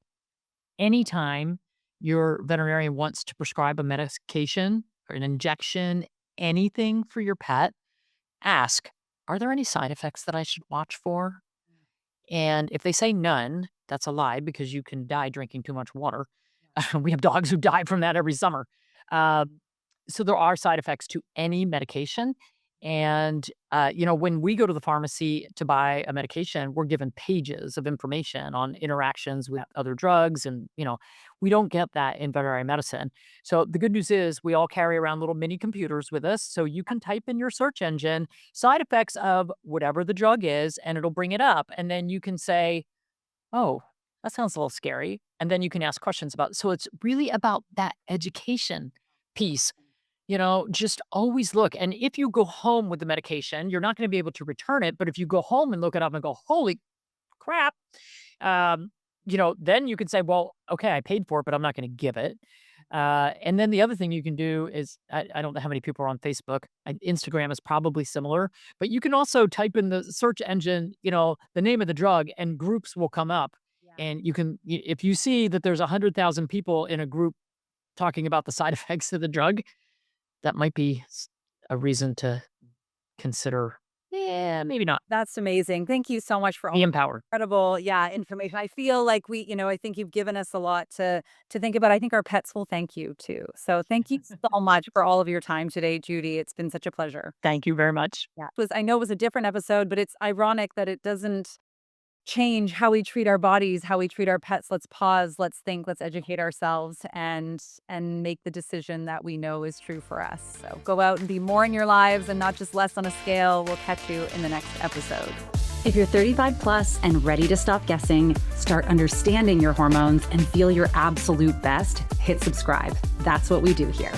anytime your veterinarian wants to prescribe a medication or an injection, anything for your pet, ask, are there any side effects that I should watch for? And if they say none, that's a lie because you can die drinking too much water. We have dogs who die from that every summer. So there are side effects to any medication. And, when we go to the pharmacy to buy a medication, we're given pages of information on interactions with other drugs. And, we don't get that in veterinary medicine. So the good news is we all carry around little mini computers with us. So you can type in your search engine side effects of whatever the drug is, and it'll bring it up. And then you can say, oh, that sounds a little scary. And then you can ask questions about it. So it's really about that education piece. Just always look. And if you go home with the medication, you're not going to be able to return it. But if you go home and look it up and go, holy crap, then you can say, well, okay, I paid for it, but I'm not going to give it. And then the other thing you can do is, I don't know how many people are on Facebook. Instagram is probably similar, but you can also type in the search engine, the name of the drug, and groups will come up. And if you see that there's 100,000 people in a group talking about the side effects of the drug, that might be a reason to consider, yeah, maybe not. That's amazing. Thank you so much for all Be the empowered. incredible, information. I feel like I think you've given us a lot to think about. I think our pets will thank you too. So thank you so much for all of your time today, Judy. It's been such a pleasure. Thank you very much. Yeah. I know it was a different episode, but it's ironic that it doesn't change how we treat our bodies, how we treat our pets. Let's pause, let's think, let's educate ourselves and make the decision that we know is true for us. So go out and be more in your lives and not just less on a scale. We'll catch you in the next episode. If you're 35 plus and ready to stop guessing, start understanding your hormones, and feel your absolute best, hit subscribe. That's what we do here.